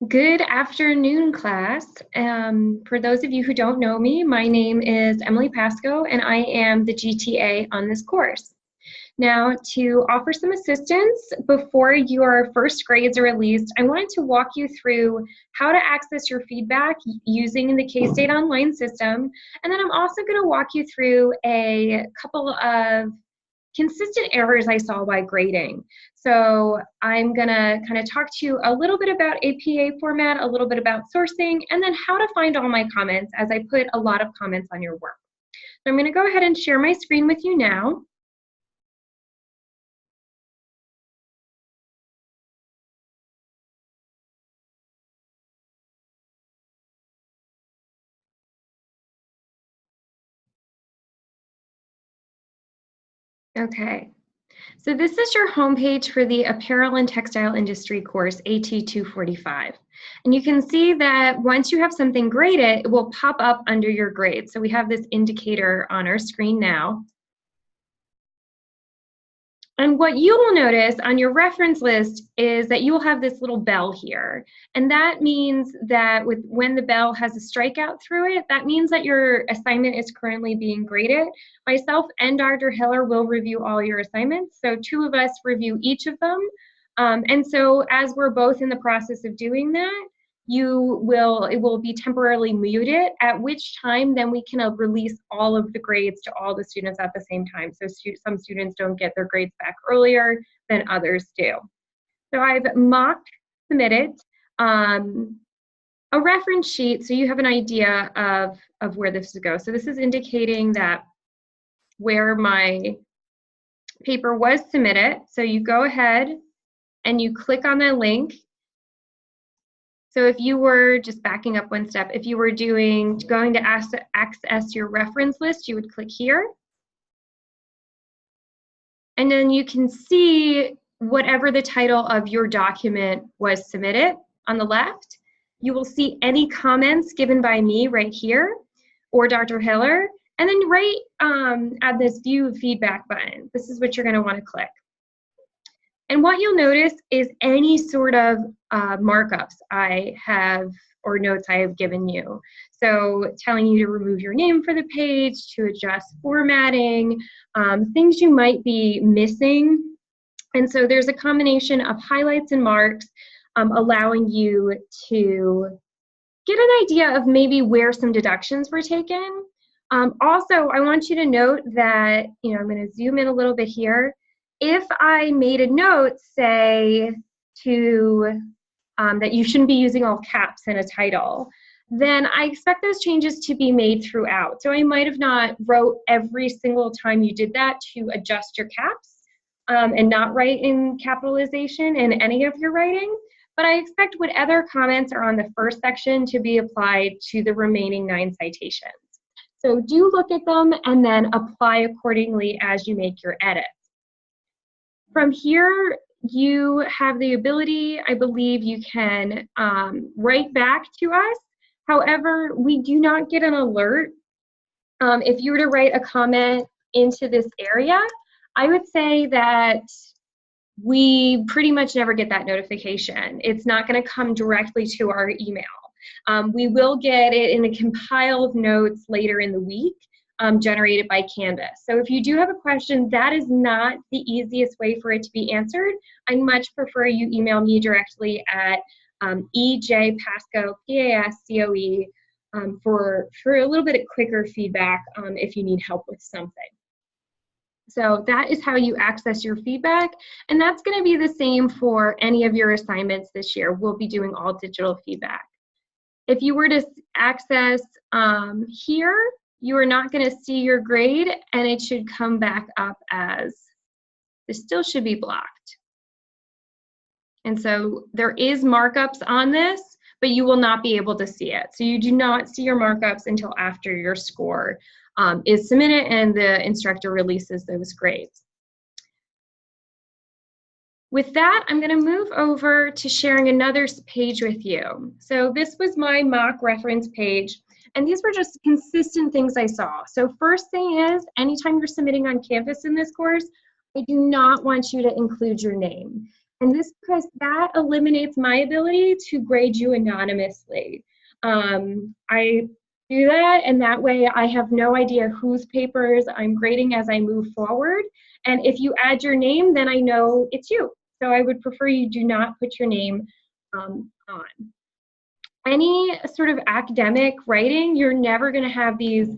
Good afternoon, class. For those of you who don't know me, my name is Emily Pasco, and I am the GTA on this course. Now, to offer some assistance before your first grades are released, I wanted to walk you through how to access your feedback using the K-State Online system, and then I'm also going to walk you through a couple of consistent errors I saw while grading. So I'm gonna kind of talk to you a little bit about APA format, a little bit about sourcing, and then how to find all my comments as I put a lot of comments on your work. So I'm gonna go ahead and share my screen with you now. Okay. So this is your homepage for the Apparel and Textile Industry course, AT245. And you can see that once you have something graded, it will pop up under your grade. So we have this indicator on our screen now. And what you will notice on your reference list is that you will have this little bell here. And that means that when the bell has a strikeout through it, that means that your assignment is currently being graded. Myself and Dr. Hiller will review all your assignments. So two of us review each of them. And so as we're both in the process of doing that, it will be temporarily muted, at which time then we can release all of the grades to all the students at the same time. So some students don't get their grades back earlier than others do. So I've mock submitted a reference sheet so you have an idea of where this would go. So this is indicating that where my paper was submitted. So you go ahead and you click on the link. So if you were, just backing up one step, if you were going to access your reference list, you would click here. And then you can see whatever the title of your document was submitted on the left. You will see any comments given by me right here or Dr. Hiller. And then right at this view feedback button, this is what you're going to want to click. And what you'll notice is any sort of markups I have or notes I have given you. So telling you to remove your name for the page, to adjust formatting, things you might be missing. And so there's a combination of highlights and marks allowing you to get an idea of maybe where some deductions were taken. Also, I want you to note that, I'm going to zoom in a little bit here. If I made a note, say, that you shouldn't be using all caps in a title, then I expect those changes to be made throughout. So I might have not wrote every single time you did that to adjust your caps and not write in capitalization in any of your writing, but I expect whatever comments are on the first section to be applied to the remaining 9 citations. So do look at them and then apply accordingly as you make your edits. From here, you have the ability, I believe you can write back to us. However, we do not get an alert. If you were to write a comment into this area, I would say that we pretty much never get that notification. It's not going to come directly to our email. We will get it in the compiled notes later in the week. Generated by Canvas. So if you do have a question, that is not the easiest way for it to be answered. I much prefer you email me directly at ejpasco, P-A-S-C-O-E, for a little bit of quicker feedback if you need help with something. So that is how you access your feedback, and that's going to be the same for any of your assignments this year. We'll be doing all digital feedback. If you were to access here, you are not going to see your grade, and it should come back up as, this still should be blocked. And so there is markups on this, but you will not be able to see it. So you do not see your markups until after your score is submitted and the instructor releases those grades. With that, I'm going to move over to sharing another page with you. So this was my mock reference page. And these were just consistent things I saw. So first thing is, anytime you're submitting on Canvas in this course, I do not want you to include your name. And this because that eliminates my ability to grade you anonymously. I do that, and that way I have no idea whose papers I'm grading as I move forward. And if you add your name, then I know it's you. So I would prefer you do not put your name on. Any sort of academic writing, you're never going to have these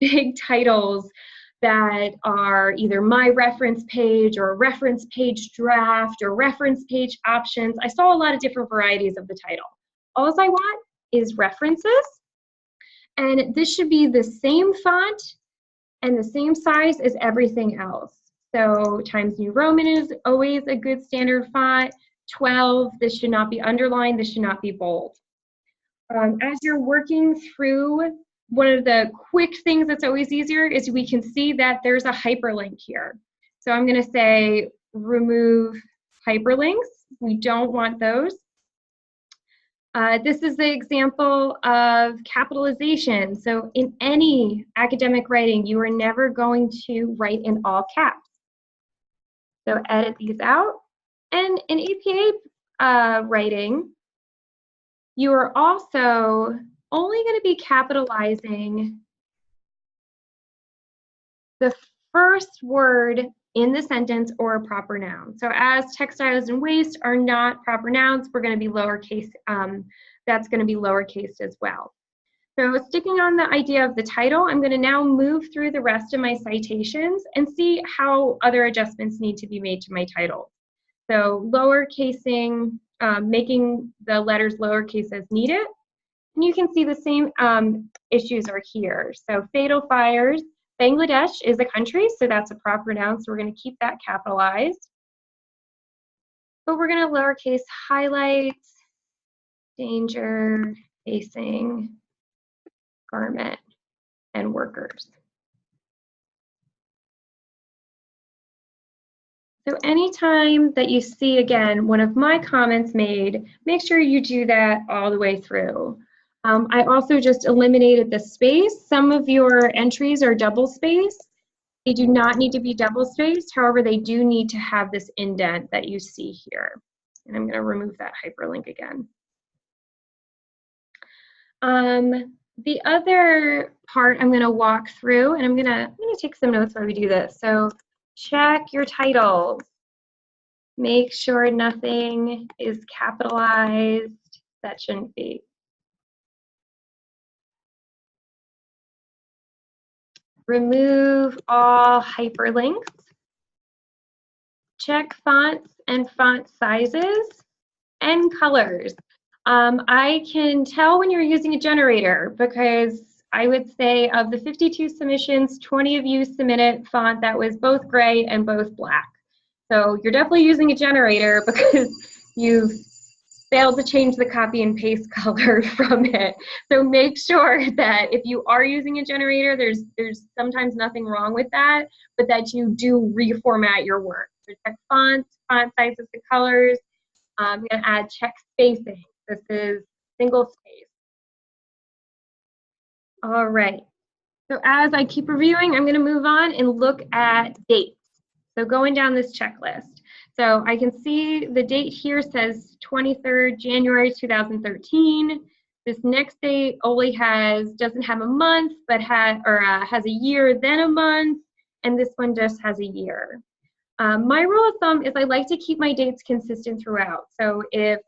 big titles that are either my reference page or reference page draft or reference page options. I saw a lot of different varieties of the title. All I want is references, and this should be the same font and the same size as everything else. So Times New Roman is always a good standard font. 12, this should not be underlined, this should not be bold. As you're working through, one of the quick things that's always easier is we can see that there's a hyperlink here. So I'm going to say remove hyperlinks. We don't want those. This is the example of capitalization. So in any academic writing, you are never going to write in all caps. So edit these out. And in APA writing, you are also only going to be capitalizing the first word in the sentence or a proper noun. So as textiles and waste are not proper nouns, we're going to be lowercase, that's going to be lowercase as well. So sticking on the idea of the title, I'm going to now move through the rest of my citations and see how other adjustments need to be made to my title. So lowercasing, making the letters lowercase as needed. And you can see the same issues are here. So fatal fires, Bangladesh is a country, so that's a proper noun, so we're going to keep that capitalized. But we're going to lowercase highlights, danger, facing, garment, and workers. So anytime that you see, again, one of my comments made, make sure you do that all the way through. I also just eliminated the space. Some of your entries are double spaced. They do not need to be double spaced. However, they do need to have this indent that you see here. And I'm going to remove that hyperlink again. The other part I'm going to walk through, and I'm going to take some notes while we do this. So check your titles. Make sure nothing is capitalized. That shouldn't be. Remove all hyperlinks. Check fonts and font sizes and colors. I can tell when you're using a generator because I would say of the 52 submissions, 20 of you submitted font that was both gray and both black. So you're definitely using a generator because you've failed to change the copy and paste color from it. So make sure that if you are using a generator, there's sometimes nothing wrong with that, but that you do reformat your work. So check fonts, font sizes, the colors. I'm going to add check spacing. This is single space. All right. So as I keep reviewing, I'm going to move on and look at dates. So going down this checklist. So I can see the date here says 23rd January 2013. This next date only doesn't have a month, but has a year, then a month, and this one just has a year. My rule of thumb is I like to keep my dates consistent throughout. So if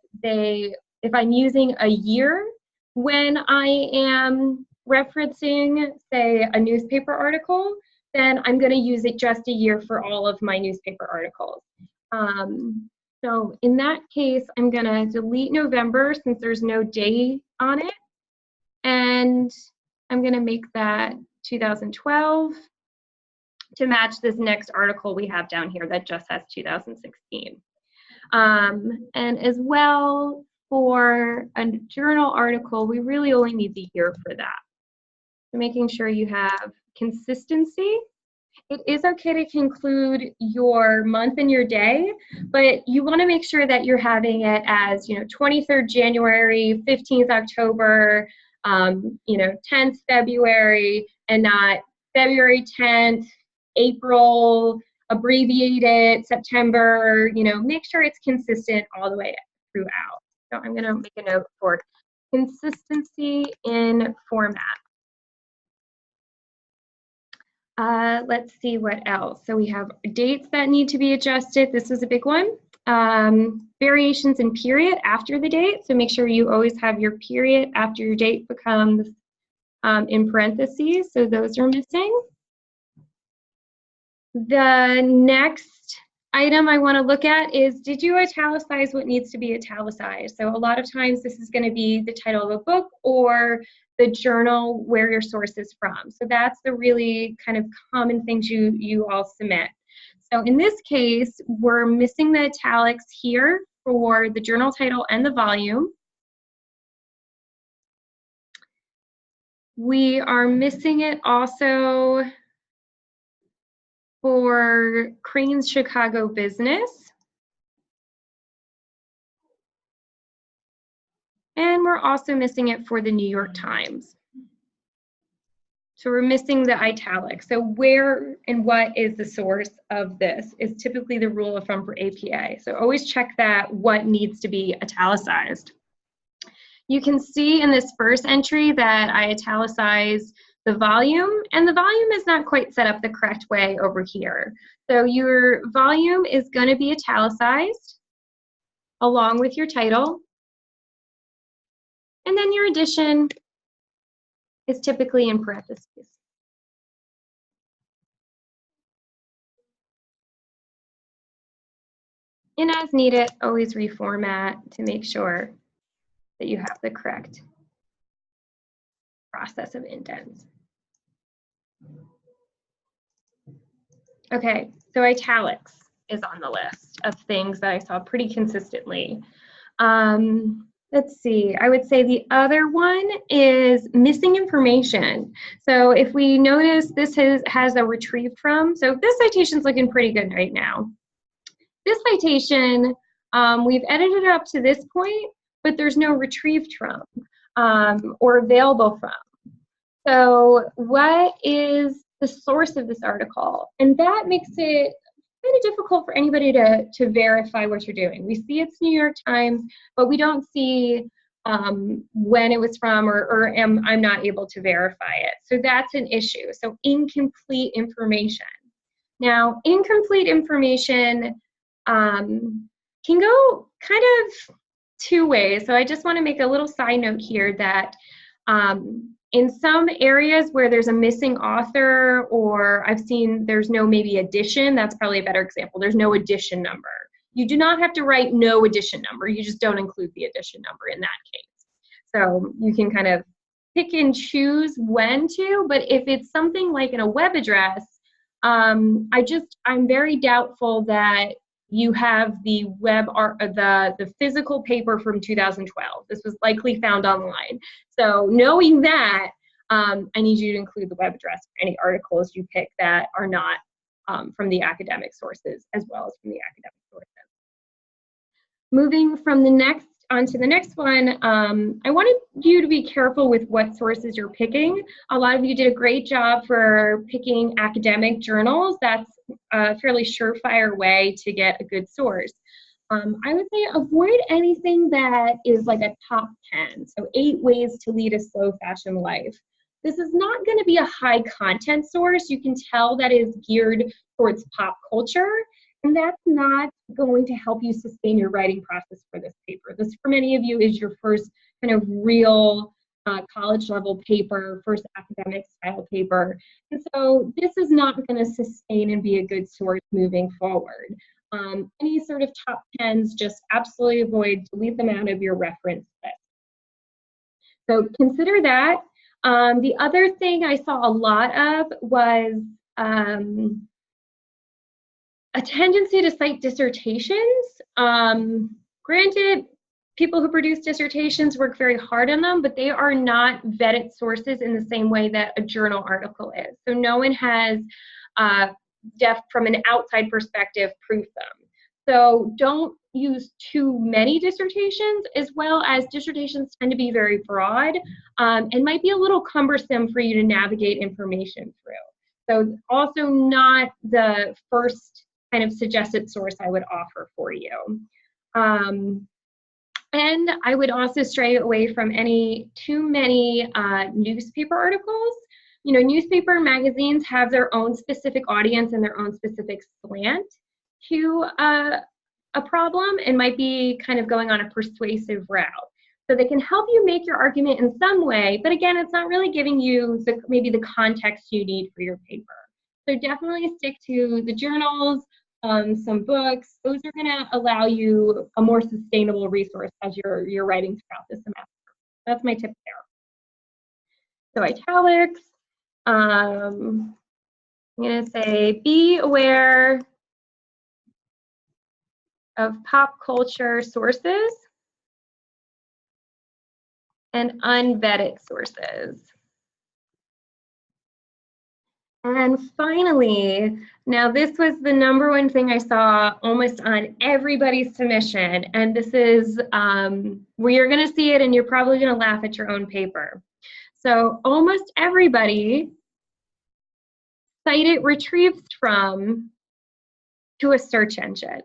I'm using a year when I am referencing, say, a newspaper article, then I'm going to use it just a year for all of my newspaper articles. So in that case, I'm going to delete November since there's no day on it. And I'm going to make that 2012 to match this next article we have down here that just has 2016. And as well, for a journal article, we really only need the year for that. So making sure you have consistency. It is okay to include your month and your day, but you want to make sure that you're having it as, 23rd January, 15th October, 10th February, and not February 10th, April abbreviate it, September, you know, make sure it's consistent all the way throughout. So I'm going to make a note for consistency in format. Let's see what else. So we have dates that need to be adjusted. This is a big one. Variations in period after the date. So make sure you always have your period after your date becomes in parentheses. So those are missing. The next item I want to look at is, did you italicize what needs to be italicized? So a lot of times this is going to be the title of a book or the journal where your source is from. So that's the really kind of common things you all submit. So in this case, we're missing the italics here for the journal title and the volume. We are missing it also for Crane's Chicago Business. And we're also missing it for the New York Times. So we're missing the italics. So where and what is the source of this is typically the rule of thumb for APA. So always check that what needs to be italicized. You can see in this first entry that I italicized the volume, and the volume is not quite set up the correct way over here. So your volume is going to be italicized along with your title, and then your edition is typically in parentheses. And as needed, always reformat to make sure that you have the correct process of indents. Okay, so italics is on the list of things that I saw pretty consistently. Let's see, I would say the other one is missing information. So if we notice this has a retrieved from, so this citation's looking pretty good right now. This citation, we've edited it up to this point, but there's no retrieved from or available from. So what is the source of this article? And that makes it kind of difficult for anybody to verify what you're doing. We see it's New York Times, but we don't see when it was from, or I'm not able to verify it. So that's an issue. So incomplete information. Now, incomplete information can go kind of two ways. So I just want to make a little side note here that in some areas where there's a missing author, or I've seen there's no maybe edition, that's probably a better example. There's no edition number. You do not have to write no edition number. You just don't include the edition number in that case. So you can kind of pick and choose when to, but if it's something like in a web address, I'm very doubtful that you have the the physical paper from 2012. This was likely found online. So knowing that, I need you to include the web address for any articles you pick that are not from the academic sources, as well as from the academic sources. Moving from the next onto the next one, I wanted you to be careful with what sources you're picking. A lot of you did a great job for picking academic journals. That's a fairly surefire way to get a good source. I would say avoid anything that is like a top 10. So 8 ways to lead a slow fashion life. This is not going to be a high content source. You can tell that is geared towards pop culture, and that's not going to help you sustain your writing process for this paper. This, for many of you, is your first kind of real college level paper, first academic style paper. And so this is not going to sustain and be a good source moving forward. Any sort of top 10s, just absolutely avoid, delete them out of your reference list. So consider that. The other thing I saw a lot of was a tendency to cite dissertations. Granted, people who produce dissertations work very hard on them, but they are not vetted sources in the same way that a journal article is. So no one has, from an outside perspective, proof them. So don't use too many dissertations, as well as dissertations tend to be very broad and might be a little cumbersome for you to navigate information through. So also not the first kind of suggested source I would offer for you. And I would also stray away from too many newspaper articles. You know, newspaper and magazines have their own specific audience and their own specific slant to a problem, and might be kind of going on a persuasive route. So they can help you make your argument in some way, but again, it's not really giving you maybe the context you need for your paper. So definitely stick to the journals, some books. Those are going to allow you a more sustainable resource as you're writing throughout the semester. That's my tip there. So italics. I'm going to say be aware of pop culture sources and unvetted sources. And finally, now this was the #1 thing I saw almost on everybody's submission, and this is where you're going to see it and you're probably going to laugh at your own paper. So almost everybody cited retrieved from to a search engine.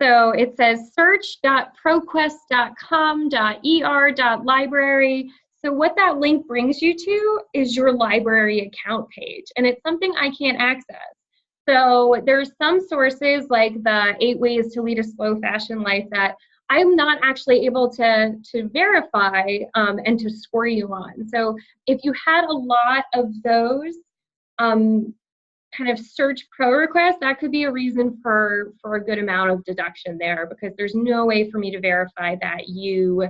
So it says search.proquest.com.er.library. So what that link brings you to is your library account page, and it's something I can't access. So there's some sources like the 8 Ways to Lead a Slow Fashion Life that I'm not actually able to verify and to score you on. So if you had a lot of those kind of search pro requests, that could be a reason for a good amount of deduction there, because there's no way for me to verify that you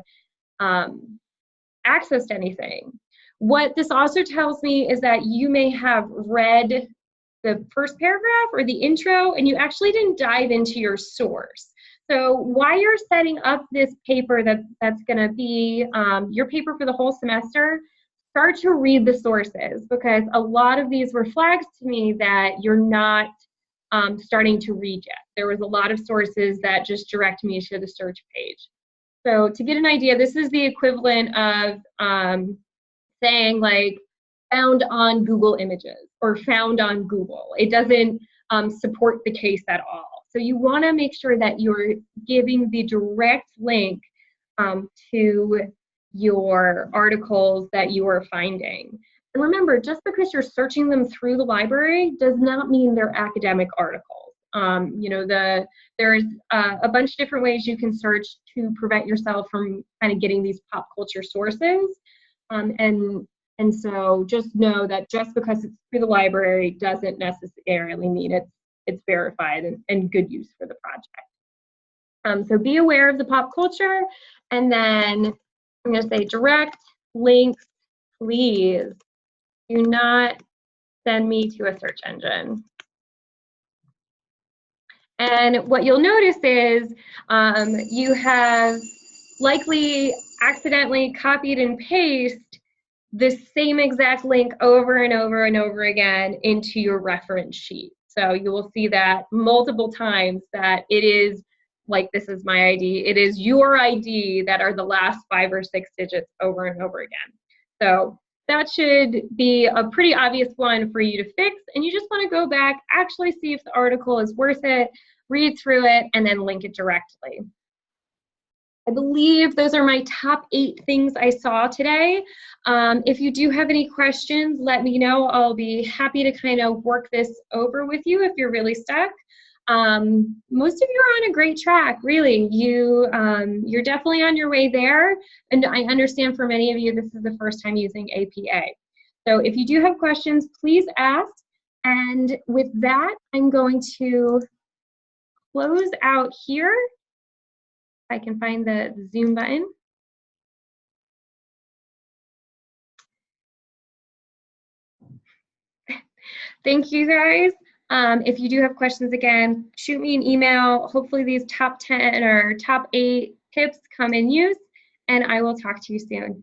accessed anything. What this also tells me is that you may have read the first paragraph or the intro and you actually didn't dive into your source. So while you're setting up this paper that's going to be your paper for the whole semester, start to read the sources, because a lot of these were flags to me that you're not starting to read yet. There was a lot of sources that just direct me to the search page. So to get an idea, this is the equivalent of saying like found on Google Images or found on Google. It doesn't support the case at all. So you want to make sure that you're giving the direct link to your articles that you are finding. And remember, just because you're searching them through the library does not mean they're academic articles. You know, there's a bunch of different ways you can search to prevent yourself from kind of getting these pop culture sources. And so just know that just because it's through the library doesn't necessarily mean it's verified and good use for the project. So be aware of the pop culture, and then I'm going to say direct links, please do not send me to a search engine. And what you'll notice is you have likely accidentally copied and pasted the same exact link over and over and over again into your reference sheet. So you will see that multiple times, that it is like, this is my ID, it is your ID that are the last 5 or 6 digits over and over again. So that should be a pretty obvious one for you to fix, and you just want to go back, actually see if the article is worth it, read through it, and then link it directly. I believe those are my top 8 things I saw today. If you do have any questions, let me know. I'll be happy to kind of work this over with you if you're really stuck. Most of you are on a great track, really. You're definitely on your way there, and I understand for many of you this is the first time using APA. So if you do have questions, please ask. And with that, I'm going to close out here. I can find the Zoom button. Thank you, guys. If you do have questions, again, shoot me an email. Hopefully these top 10 or top 8 tips come in use, and I will talk to you soon.